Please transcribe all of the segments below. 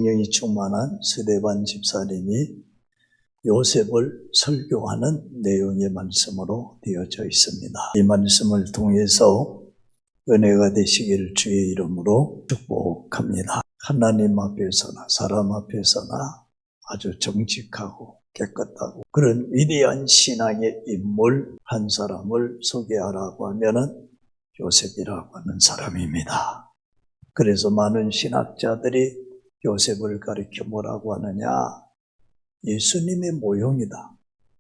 성령이 충만한 스데반 집사님이 요셉을 설교하는 내용의 말씀으로 되어져 있습니다. 이 말씀을 통해서 은혜가 되시기를 주의 이름으로 축복합니다. 하나님 앞에서나 사람 앞에서나 아주 정직하고 깨끗하고 그런 위대한 신앙의 인물 한 사람을 소개하라고 하면은 요셉이라고 하는 사람입니다. 그래서 많은 신학자들이 요셉을 가리켜 뭐라고 하느냐? 예수님의 모형이다.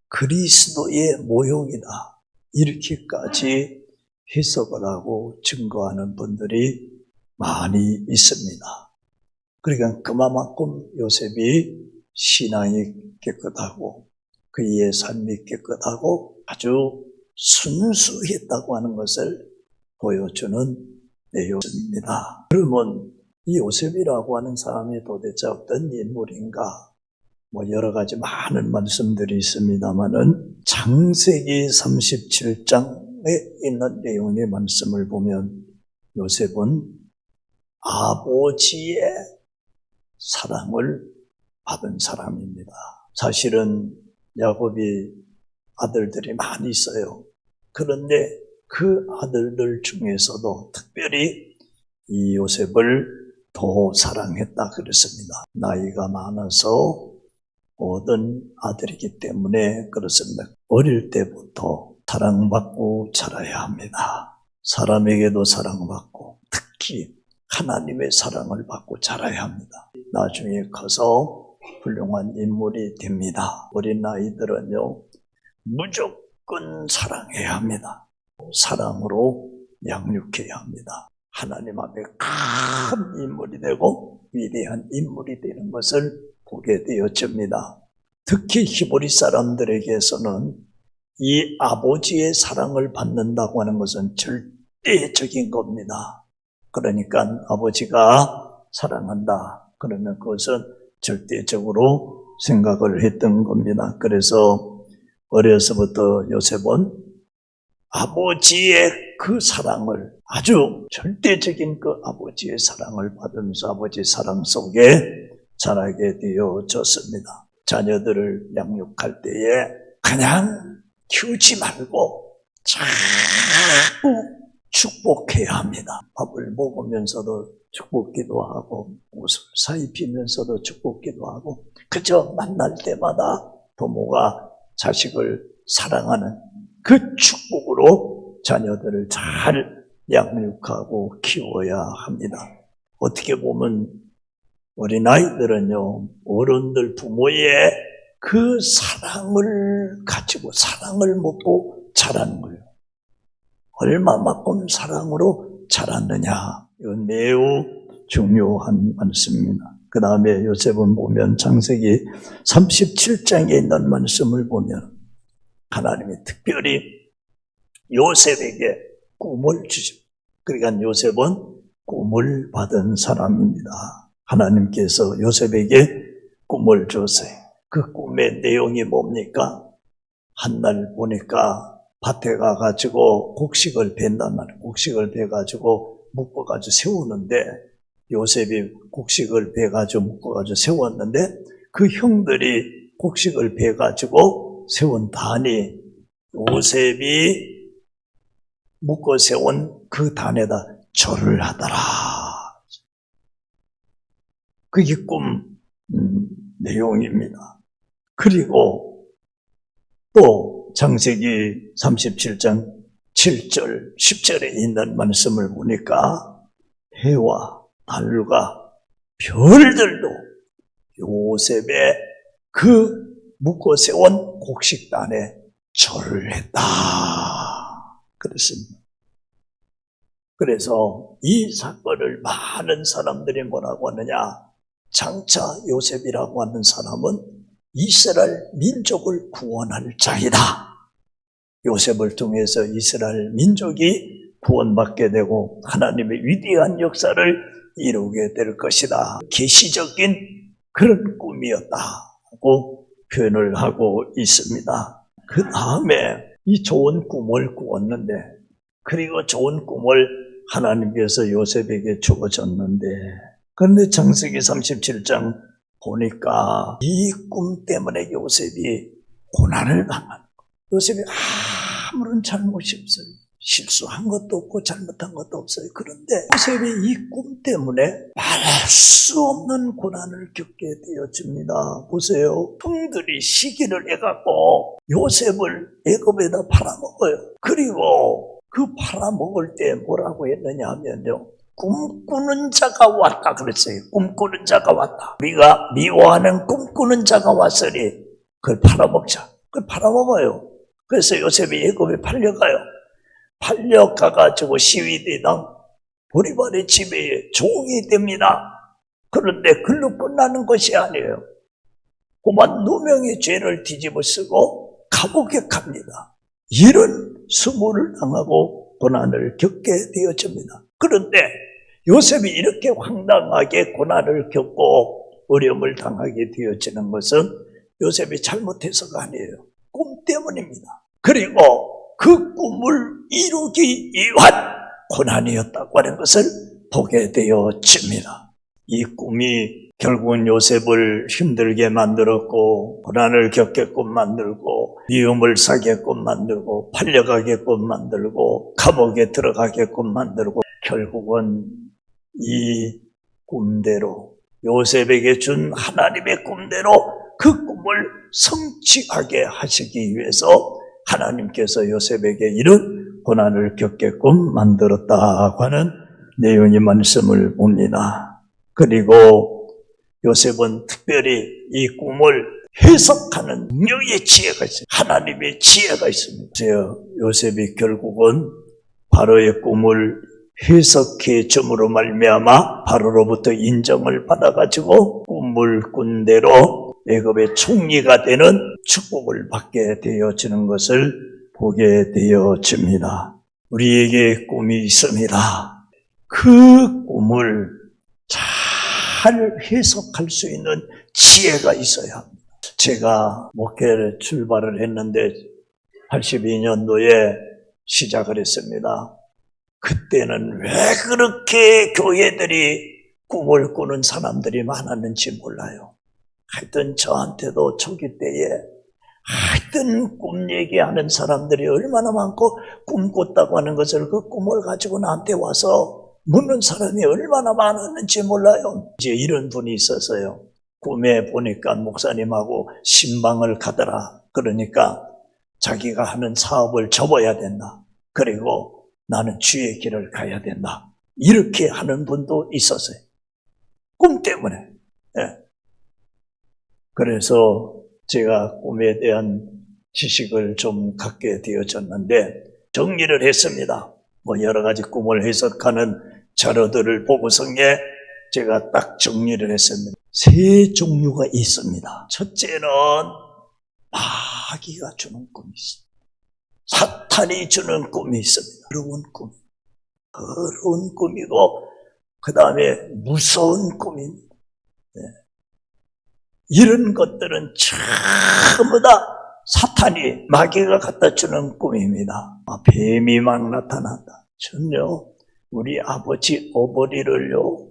그리스도의 모형이다. 이렇게까지 해석을 하고 증거하는 분들이 많이 있습니다. 그러니까 그만큼 요셉이 신앙이 깨끗하고 그의 삶이 깨끗하고 아주 순수했다고 하는 것을 보여주는 내용입니다. 그러면 이 요셉이라고 하는 사람이 도대체 어떤 인물인가? 여러 가지 많은 말씀들이 있습니다만은 창세기 37장에 있는 내용의 말씀을 보면 요셉은 아버지의 사랑을 받은 사람입니다. 사실은 야곱이 아들들이 많이 있어요. 그런데 그 아들들 중에서도 특별히 이 요셉을 더 사랑했다 그랬습니다. 나이가 많아서 모든 아들이기 때문에 그렇습니다. 어릴 때부터 사랑받고 자라야 합니다. 사람에게도 사랑받고 특히 하나님의 사랑을 받고 자라야 합니다. 나중에 커서 훌륭한 인물이 됩니다. 어린 아이들은요 무조건 사랑해야 합니다. 사랑으로 양육해야 합니다. 하나님 앞에 큰 인물이 되고 위대한 인물이 되는 것을 보게 되어집니다. 특히 히브리 사람들에게서는 이 아버지의 사랑을 받는다고 하는 것은 절대적인 겁니다. 그러니까 아버지가 사랑한다. 그러면 그것은 절대적으로 생각을 했던 겁니다. 그래서 어려서부터 요셉은 아버지의 그 사랑을 아주 절대적인 그 아버지의 사랑을 받으면서 아버지의 사랑 속에 자라게 되어졌습니다. 자녀들을 양육할 때에 그냥 키우지 말고 자꾸 축복해야 합니다. 밥을 먹으면서도 축복기도 하고 옷을 사입히면서도 축복기도 하고 그저 만날 때마다 부모가 자식을 사랑하는 그 축복으로 자녀들을 잘 양육하고 키워야 합니다. 어떻게 보면 어린아이들은요 어른들 부모의 그 사랑을 가지고 사랑을 먹고 자라는 거예요. 얼마만큼 사랑으로 자랐느냐 이건 매우 중요한 말씀입니다. 그 다음에 요셉은 보면 창세기 37장에 있는 말씀을 보면 하나님이 특별히 요셉에게 꿈을 주죠. 그러니까 요셉은 꿈을 받은 사람입니다. 하나님께서 요셉에게 꿈을 줬어요. 그 꿈의 내용이 뭡니까? 한날 보니까 밭에 가가지고 곡식을 벤단 말이에요. 곡식을 베가지고 묶어가지고 세우는데 요셉이 곡식을 베가지고 묶어가지고 세웠는데 그 형들이 곡식을 베가지고 세운 단이 요셉이 묶어 세운 그 단에다 절을 하더라. 그게 꿈 내용입니다. 그리고 또 창세기 37장 7절, 10절에 있는 말씀을 보니까 해와 달과 별들도 요셉의 그 묶어 세운 곡식단에 절을 했다. 그렇습니다. 그래서 이 사건을 많은 사람들이 뭐라고 하느냐? 장차 요셉이라고 하는 사람은 이스라엘 민족을 구원할 자이다. 요셉을 통해서 이스라엘 민족이 구원받게 되고 하나님의 위대한 역사를 이루게 될 것이다. 계시적인 그런 꿈이었다고 표현을 하고 있습니다. 그 다음에 이 좋은 꿈을 꾸었는데 그리고 좋은 꿈을 하나님께서 요셉에게 주어졌는데 그런데 창세기 37장 보니까 이 꿈 때문에 요셉이 고난을 당한, 요셉이 아무런 잘못이 없어요. 실수한 것도 없고 잘못한 것도 없어요. 그런데 요셉이 이 꿈 때문에 말할 수 없는 고난을 겪게 되어집니다. 보세요. 형들이 시기를 해갖고 요셉을 애굽에다 팔아먹어요. 그리고 그 팔아먹을 때 뭐라고 했느냐 하면요, 꿈꾸는 자가 왔다 그랬어요. 꿈꾸는 자가 왔다. 우리가 미워하는 꿈꾸는 자가 왔으니 그걸 팔아먹자. 그걸 팔아먹어요. 그래서 요셉이 애굽에 팔려가요. 팔려가가지고 시위대당 보리발의 집에 종이 됩니다. 그런데 글로 끝나는 것이 아니에요. 그만 누명의 죄를 뒤집어 쓰고 감옥에 갑니다. 이런 수모를 당하고 고난을 겪게 되어집니다. 그런데 요셉이 이렇게 황당하게 고난을 겪고 어려움을 당하게 되어지는 것은 요셉이 잘못해서가 아니에요. 꿈 때문입니다. 그리고 그 꿈을 이루기 위한 고난이었다고 하는 것을 보게 되어집니다. 이 꿈이 결국은 요셉을 힘들게 만들었고, 고난을 겪게끔 만들고, 미움을 사게끔 만들고, 팔려가게끔 만들고, 감옥에 들어가게끔 만들고, 결국은 이 꿈대로, 요셉에게 준 하나님의 꿈대로 그 꿈을 성취하게 하시기 위해서 하나님께서 요셉에게 이런 고난을 겪게끔 만들었다고 하는 내용의 말씀을 봅니다. 그리고 요셉은 특별히 이 꿈을 해석하는 능력의 지혜가 있어요. 하나님의 지혜가 있습니다. 요셉이 결국은 바로의 꿈을 해석해 줌으로 말미암아 바로로부터 인정을 받아가지고 꿈을 꾼 대로 애굽의 총리가 되는 축복을 받게 되어지는 것을 보게 되어집니다. 우리에게 꿈이 있습니다. 그 꿈을 잘 해석할 수 있는 지혜가 있어야 합니다. 제가 목회를 출발을 했는데 82년도에 시작을 했습니다. 그때는 왜 그렇게 교회들이 꿈을 꾸는 사람들이 많았는지 몰라요. 하여튼 저한테도 초기 때에 하여튼 꿈 얘기하는 사람들이 얼마나 많고, 꿈 꿨다고 하는 것을 그 꿈을 가지고 나한테 와서 묻는 사람이 얼마나 많았는지 몰라요. 이제 이런 분이 있었어요. 꿈에 보니까 목사님하고 신방을 가더라. 그러니까 자기가 하는 사업을 접어야 된다. 그리고 나는 주의 길을 가야 된다. 이렇게 하는 분도 있었어요. 꿈 때문에. 네. 그래서 제가 꿈에 대한 지식을 좀 갖게 되어졌는데 정리를 했습니다. 여러 가지 꿈을 해석하는 자료들을 보고서에 제가 딱 정리를 했습니다. 세 종류가 있습니다. 첫째는 마귀가 주는 꿈이 있습니다. 사탄이 주는 꿈이 있습니다. 어려운 꿈이고, 그 다음에 무서운 꿈입니다. 네. 이런 것들은 전부 다 사탄이, 마귀가 갖다 주는 꿈입니다. 뱀이 막 나타난다. 전요, 우리 아버지 어버리를요,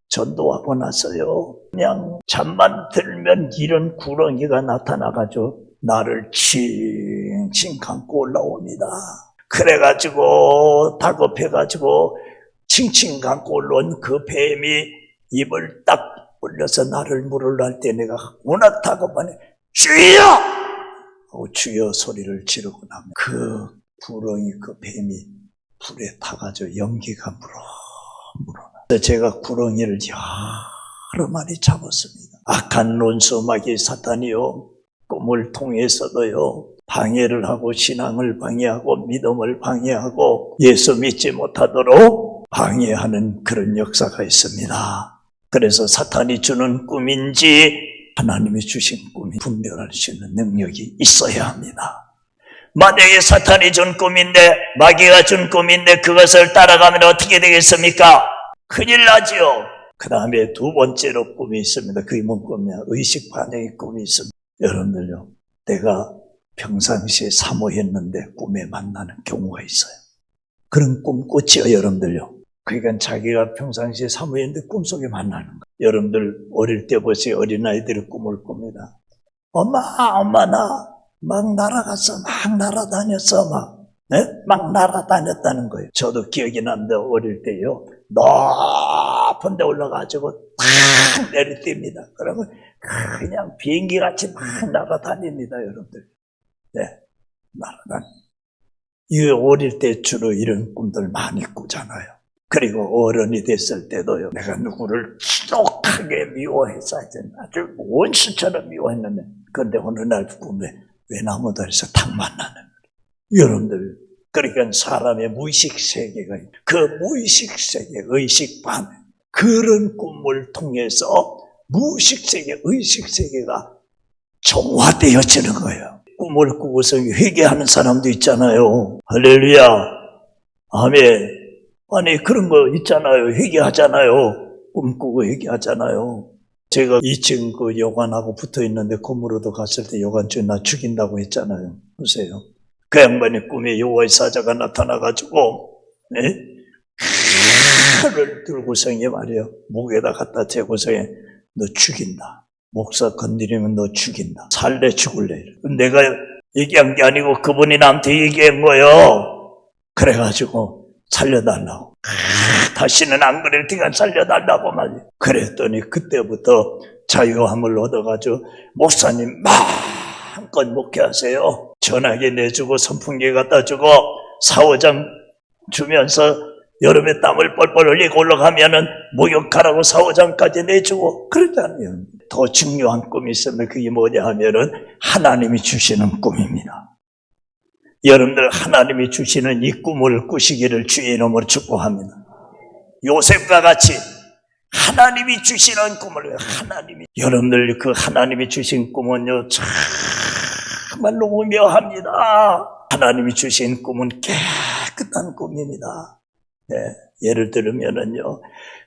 전도하고 나서요, 그냥 잠만 들면 이런 구렁이가 나타나가지고 나를 칭칭 감고 올라옵니다. 그래가지고 다급해가지고 칭칭 감고 올라온 그 뱀이 입을 딱 올려서 나를 물으려 할 때 내가 워낙 다급하네. 주여! 하고 주여 소리를 지르고 나면 그 구렁이, 그 뱀이 불에 타가지고 연기가 물어나. 제가 구렁이를 여러 마리 잡았습니다. 악한 논수마귀 사탄이요, 꿈을 통해서도요, 방해를 하고 신앙을 방해하고 믿음을 방해하고 예수 믿지 못하도록 방해하는 그런 역사가 있습니다. 그래서 사탄이 주는 꿈인지 하나님이 주신 꿈이 분별할 수 있는 능력이 있어야 합니다. 만약에 사탄이 준 꿈인데, 마귀가 준 꿈인데 그것을 따라가면 어떻게 되겠습니까? 큰일 나지요. 그 다음에 두 번째로 꿈이 있습니다. 그게 뭔 꿈이냐? 의식 반영의 꿈이 있습니다. 여러분들요, 내가 평상시에 사모했는데 꿈에 만나는 경우가 있어요. 그런 꿈 꿨지요, 여러분들요. 그러니까 자기가 평상시에 사모했는데 꿈속에 만나는 거예요. 여러분들 어릴 때 보세요. 어린아이들이 꿈을 꿉니다. 엄마 나 막 날아갔어. 막 날아다녔어. 막 날아다녔다는 거예요. 저도 기억이 납니다. 어릴 때요. 높은 데 올라가지고 탁 내리뜁니다. 그러면 그냥 비행기같이 막 날아다닙니다. 여러분들. 네, 날아다니. 이 어릴 때 주로 이런 꿈들 많이 꾸잖아요. 그리고 어른이 됐을 때도요. 내가 누구를 지독하게 미워해서 아주 원수처럼 미워했는데 그런데 어느 날 꿈에 외나무다리에서 탁 만나는 거예요. 여러분들, 그러니까 사람의 무의식 세계가 그 무의식 세계, 의식 반 그런 꿈을 통해서 무의식 세계, 의식 세계가 정화되어지는 거예요. 꿈을 꾸고서 회개하는 사람도 있잖아요. 할렐루야, 아멘. 아니 그런 거 있잖아요. 회개하잖아요. 꿈 꾸고 회개하잖아요. 제가 2층 그 여관하고 붙어 있는데 건물로도 갔을 때 여관주인 나 죽인다고 했잖아요. 보세요. 그 양반의 꿈에 여호와의 사자가 나타나가지고 칼을 들고서에 말이에요. 목에다 갖다 대고서에 너 죽인다. 목사 건드리면 너 죽인다. 살래 죽을래. 내가 얘기한 게 아니고 그분이 나한테 얘기한 거예요. 그래가지고 살려달라고. 다시는 안 그럴 테니까 살려달라고 말이에요. 그랬더니 그때부터 자유함을 얻어가지고 목사님 마음껏 목회하세요. 전화기 내주고 선풍기 갖다 주고 샤워장 주면서 여름에 땀을 뻘뻘 흘리고 올라가면은 목욕하라고 샤워장까지 내주고 그러잖아요. 더 중요한 꿈이 있으면 그게 뭐냐 하면은 하나님이 주시는 꿈입니다. 여러분들 하나님이 주시는 이 꿈을 꾸시기를 주의 이름으로 축복합니다. 요셉과 같이 하나님이 주시는 꿈을 여러분들 그 하나님이 주신 꿈은요 정말로 오묘합니다. 하나님이 주신 꿈은 깨끗한 꿈입니다. 네, 예를 들면은요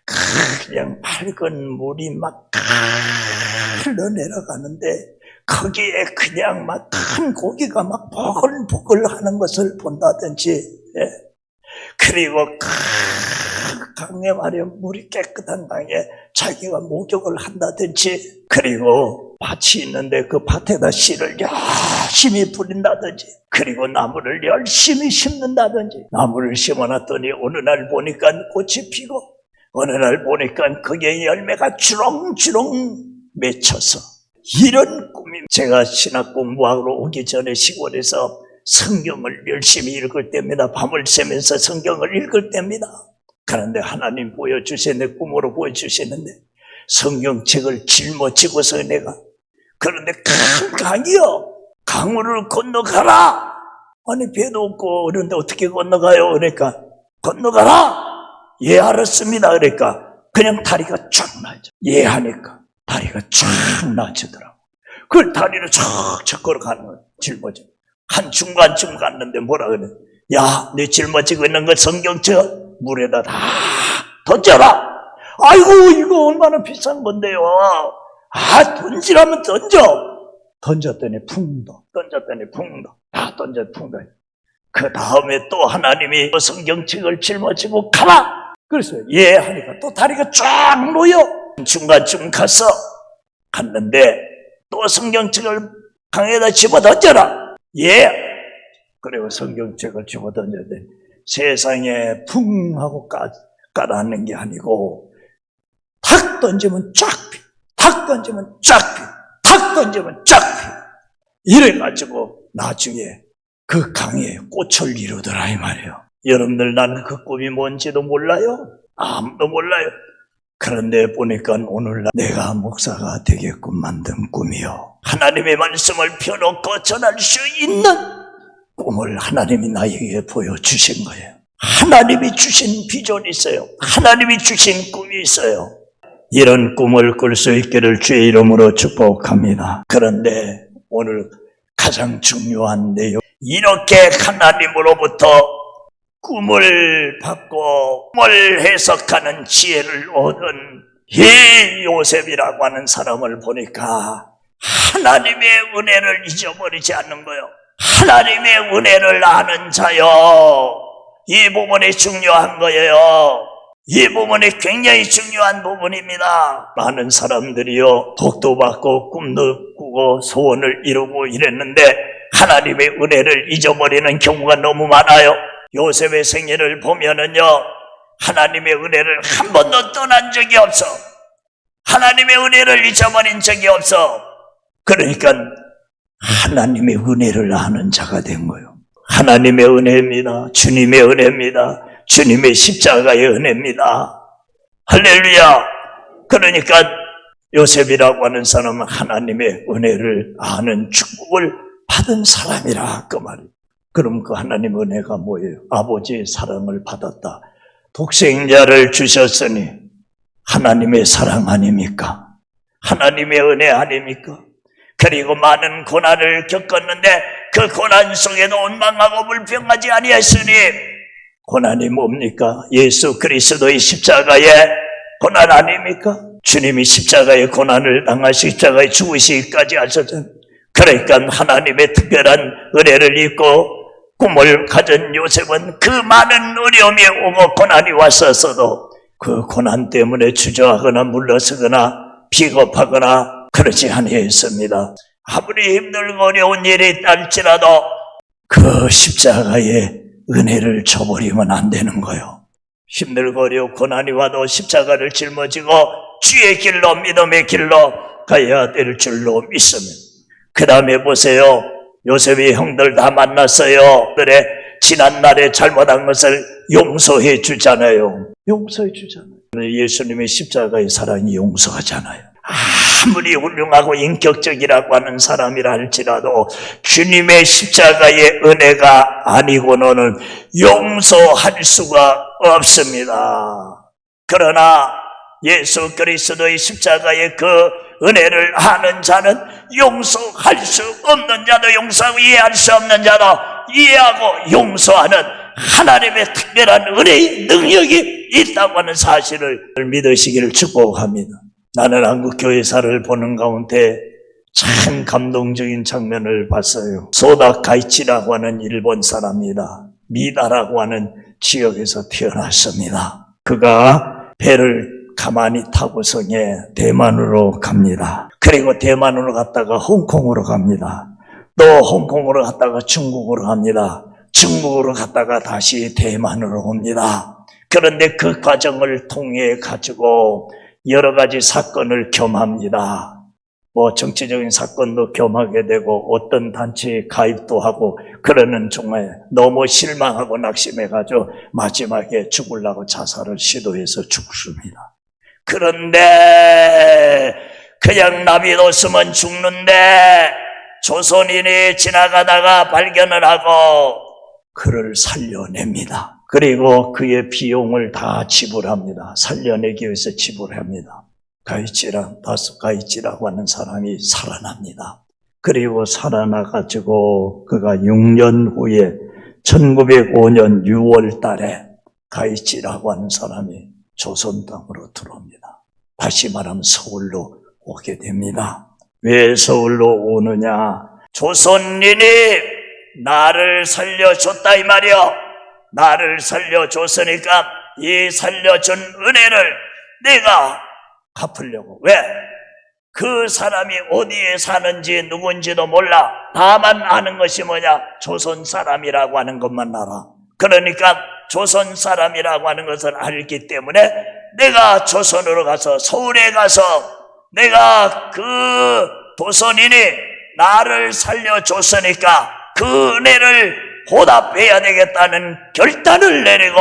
그냥 맑은 물이 막 흘러내려가는데 거기에 그냥 막 큰 고기가 막 보글보글 하는 것을 본다든지, 그리고 강에 말이야 물이 깨끗한 강에 자기가 목욕을 한다든지, 그리고 밭이 있는데 그 밭에다 씨를 열심히 뿌린다든지, 그리고 나무를 열심히 심는다든지, 나무를 심어놨더니 어느 날 보니까 꽃이 피고 어느 날 보니까 거기에 열매가 주렁주렁 맺혀서, 이런 꿈이 제가 신학 공부하러 오기 전에 시골에서 성경을 열심히 읽을 때입니다. 밤을 새면서 성경을 읽을 때입니다. 그런데 하나님 보여주시는데, 꿈으로 보여주시는데 성경책을 짊어지고서 내가, 그런데 큰 강이요, 강물을 건너가라. 아니 배도 없고 그런데 어떻게 건너가요? 그러니까 건너가라. 예, 알았습니다. 그러니까 그냥 다리가 쫙 나죠. 예 하니까 다리가 쫙 나지더라고. 그 다리를 쫙 걸어가는 거예요. 짊어져. 한 중간쯤 갔는데 뭐라 그래? 야, 네 짊어지고 있는 거 성경책 물에다 다 던져라. 아이고, 이거 얼마나 비싼 건데요. 아, 던지라면 던져. 던졌더니 풍도, 던졌더니 풍도, 다 던져 풍도. 그 다음에 또 하나님이 성경책을 짊어지고 가라. 그래서 예 하니까 또 다리가 쫙 놓여. 중간쯤 갔는데 또 성경책을 강에다 집어 던져라. 예. 그리고 성경책을 집어 던졌는데 세상에 풍 하고 깔아앉는 게 아니고 탁 던지면 쫙 피, 탁 던지면 쫙 피, 탁 던지면 쫙 피. 이래가지고 나중에 그 강에 꽃을 이루더라 이 말이에요. 여러분들, 나는 그 꿈이 뭔지도 몰라요. 아무도 몰라요. 그런데 보니까 오늘날 내가 목사가 되게끔 만든 꿈이요, 하나님의 말씀을 펴놓고 전할 수 있는 꿈을 하나님이 나에게 보여주신 거예요. 하나님이 주신 비전이 있어요. 하나님이 주신 꿈이 있어요. 이런 꿈을 꿀 수 있기를 주의 이름으로 축복합니다. 그런데 오늘 가장 중요한 내용, 이렇게 하나님으로부터 꿈을 받고 꿈을 해석하는 지혜를 얻은 이 요셉이라고 하는 사람을 보니까 하나님의 은혜를 잊어버리지 않는 거예요. 하나님의 은혜를 아는 자요, 이 부분이 중요한 거예요. 이 부분이 굉장히 중요한 부분입니다. 많은 사람들이요, 복도 받고 꿈도 꾸고 소원을 이루고 이랬는데 하나님의 은혜를 잊어버리는 경우가 너무 많아요. 요셉의 생애를 보면은요, 하나님의 은혜를 한 번도 떠난 적이 없어. 하나님의 은혜를 잊어버린 적이 없어. 그러니까 하나님의 은혜를 아는 자가 된 거예요. 하나님의 은혜입니다. 주님의 은혜입니다. 주님의 십자가의 은혜입니다. 할렐루야. 그러니까 요셉이라고 하는 사람은 하나님의 은혜를 아는 축복을 받은 사람이라 그 말이에요. 그럼 그 하나님의 은혜가 뭐예요? 아버지의 사랑을 받았다. 독생자를 주셨으니 하나님의 사랑 아닙니까? 하나님의 은혜 아닙니까? 그리고 많은 고난을 겪었는데 그 고난 속에도 원망하고 불평하지 아니했으니 고난이 뭡니까? 예수 그리스도의 십자가의 고난 아닙니까? 주님이 십자가의 고난을 당하시 십자가에 죽으시기까지 하셨잖아요. 그러니까 하나님의 특별한 은혜를 입고 꿈을 가진 요셉은 그 많은 어려움이 오고 고난이 왔었어도 그 고난 때문에 주저하거나 물러서거나 비겁하거나 그러지 아니했습니다. 아무리 힘들고 어려운 일이 있달지라도 그 십자가의 은혜를 저버리면 안 되는 거예요. 힘들고 어려운 고난이 와도 십자가를 짊어지고 주의 길로 믿음의 길로 가야 될 줄로 믿습니다. 그 다음에 보세요. 요셉이 형들 다 만났어요. 그래, 지난날에 잘못한 것을 용서해 주잖아요. 용서해 주잖아요. 예수님의 십자가의 사랑이 용서하잖아요. 아무리 훌륭하고 인격적이라고 하는 사람이라 할지라도 주님의 십자가의 은혜가 아니고는 용서할 수가 없습니다. 그러나 예수 그리스도의 십자가의 그 은혜를 아는 자는 용서할 수 없는 자도 용서하고 이해할 수 없는 자도 이해하고 용서하는 하나님의 특별한 은혜의 능력이 있다고 하는 사실을 믿으시기를 축복합니다. 나는 한국 교회사를 보는 가운데 참 감동적인 장면을 봤어요. 소다 가이치라고 하는 일본 사람이다. 미다라고 하는 지역에서 태어났습니다. 그가 배를 가만히 타고성에 대만으로 갑니다. 그리고 대만으로 갔다가 홍콩으로 갑니다. 또 홍콩으로 갔다가 중국으로 갑니다. 중국으로 갔다가 다시 대만으로 옵니다. 그런데 그 과정을 통해 가지고 여러 가지 사건을 겸합니다. 정치적인 사건도 겸하게 되고 어떤 단체에 가입도 하고 그러는 정말 너무 실망하고 낙심해가지고 마지막에 죽으려고 자살을 시도해서 죽습니다. 그런데 그냥 나비뒀으면 죽는데 조선인이 지나가다가 발견을 하고 그를 살려냅니다. 그리고 그의 비용을 다 지불합니다. 살려내기 위해서 지불합니다. 가이치라고 하는 사람이 살아납니다. 그리고 살아나가지고 그가 6년 후에 1905년 6월 달에 가이치라고 하는 사람이 조선 땅으로 들어옵니다. 다시 말하면 서울로 오게 됩니다. 왜 서울로 오느냐? 조선인이 나를 살려줬다 이 말이요. 나를 살려줬으니까 이 살려준 은혜를 내가 갚으려고. 왜? 그 사람이 어디에 사는지 누군지도 몰라. 다만 아는 것이 뭐냐? 조선 사람이라고 하는 것만 알아. 그러니까 조선 사람이라고 하는 것을 알기 때문에 내가 조선으로 가서 서울에 가서 내가 그 조선인이 나를 살려줬으니까 그 은혜를 보답해야 되겠다는 결단을 내리고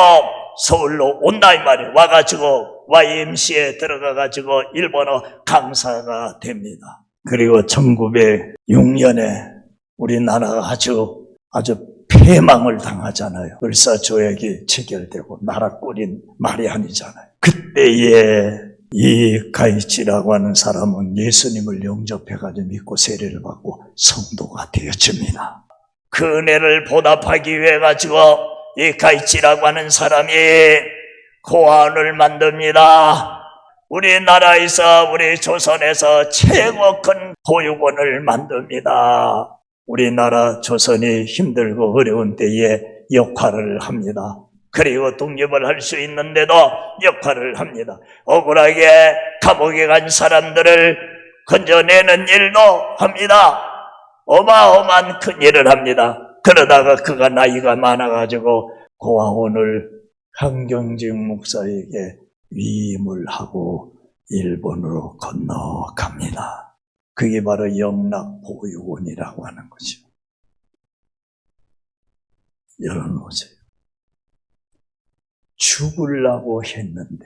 서울로 온다 이 말이에요. 와가지고 YMC에 들어가가지고 일본어 강사가 됩니다. 그리고 1906년에 우리나라가 아주 패망을 당하잖아요. 을사조약이 체결되고 나라 꼴인 말이 아니잖아요. 그때에 이 가이치라고 하는 사람은 예수님을 영접해가지고 믿고 세례를 받고 성도가 되어집니다. 그 은혜를 보답하기 위해 가지고 이 가이치라고 하는 사람이 고아원을 만듭니다. 우리나라에서 우리 조선에서 최고 큰 보육원을 만듭니다. 우리나라 조선이 힘들고 어려운 때에 역할을 합니다. 그리고 독립을 할 수 있는데도 역할을 합니다. 억울하게 감옥에 간 사람들을 건져내는 일도 합니다. 어마어마한 큰 일을 합니다. 그러다가 그가 나이가 많아가지고 고아원을 한경직 목사에게 위임을 하고 일본으로 건너갑니다. 그게 바로 영락보육원이라고 하는 거죠. 열어놓으세요. 죽으려고 했는데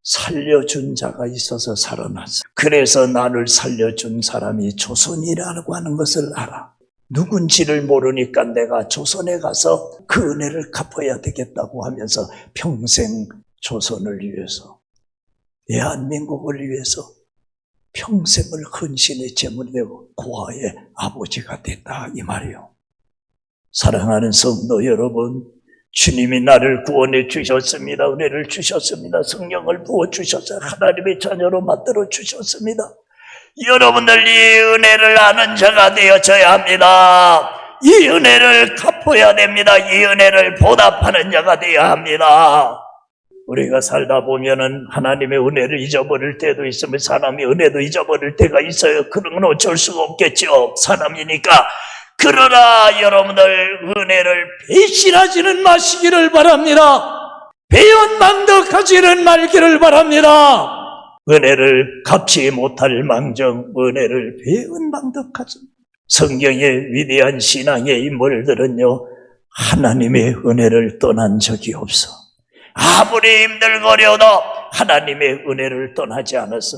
살려준 자가 있어서 살아났어. 그래서 나를 살려준 사람이 조선이라고 하는 것을 알아. 누군지를 모르니까 내가 조선에 가서 그 은혜를 갚아야 되겠다고 하면서 평생 조선을 위해서, 대한민국을 위해서 평생을 헌신의 제물이 되고 고아의 아버지가 됐다 이 말이에요. 사랑하는 성도 여러분, 주님이 나를 구원해 주셨습니다. 은혜를 주셨습니다. 성령을 부어주셔서 하나님의 자녀로 만들어 주셨습니다. 여러분들 이 은혜를 아는 자가 되어져야 합니다. 이 은혜를 갚아야 됩니다. 이 은혜를 보답하는 자가 되어야 합니다. 우리가 살다 보면은 하나님의 은혜를 잊어버릴 때도 있으면 사람이 은혜도 잊어버릴 때가 있어요. 그런 건 어쩔 수가 없겠죠. 사람이니까. 그러나 여러분들 은혜를 배신하지는 마시기를 바랍니다. 배은망덕하지는 말기를 바랍니다. 은혜를 갚지 못할 망정 은혜를 배은망덕하지. 성경의 위대한 신앙의 인물들은요, 하나님의 은혜를 떠난 적이 없어. 아무리 힘들거려도 하나님의 은혜를 떠나지 않았어.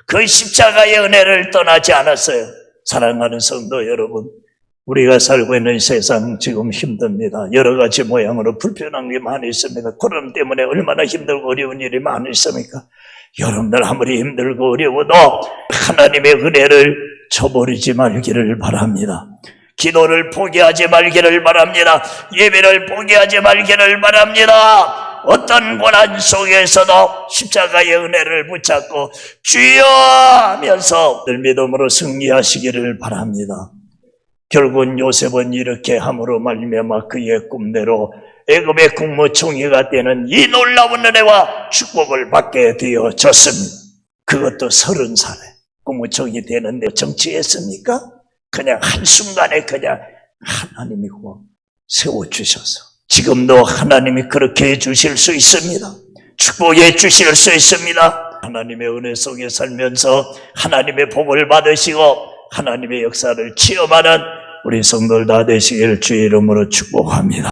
그 십자가의 은혜를 떠나지 않았어요. 사랑하는 성도 여러분, 우리가 살고 있는 세상 지금 힘듭니다. 여러 가지 모양으로 불편한 게 많이 있습니다. 코로나 때문에 얼마나 힘들고 어려운 일이 많이 있습니까? 여러분들 아무리 힘들고 어려워도 하나님의 은혜를 저버리지 말기를 바랍니다. 기도를 포기하지 말기를 바랍니다. 예배를 포기하지 말기를 바랍니다. 어떤 고난 속에서도 십자가의 은혜를 붙잡고 주여 하면서 늘 믿음으로 승리하시기를 바랍니다. 결국은 요셉은 이렇게 함으로 말미암아 그의 꿈대로 애굽의 국무총리가 되는 이 놀라운 은혜와 축복을 받게 되어졌습니다. 그것도 30살에 국무총리 되는데 정치했습니까? 그냥 한순간에 그냥 하나님이 세워주셔서 지금도 하나님이 그렇게 해주실 수 있습니다. 축복해 주실 수 있습니다. 하나님의 은혜 속에 살면서 하나님의 복을 받으시고 하나님의 역사를 체험하는 우리 성도들 다 되시길 주의 이름으로 축복합니다.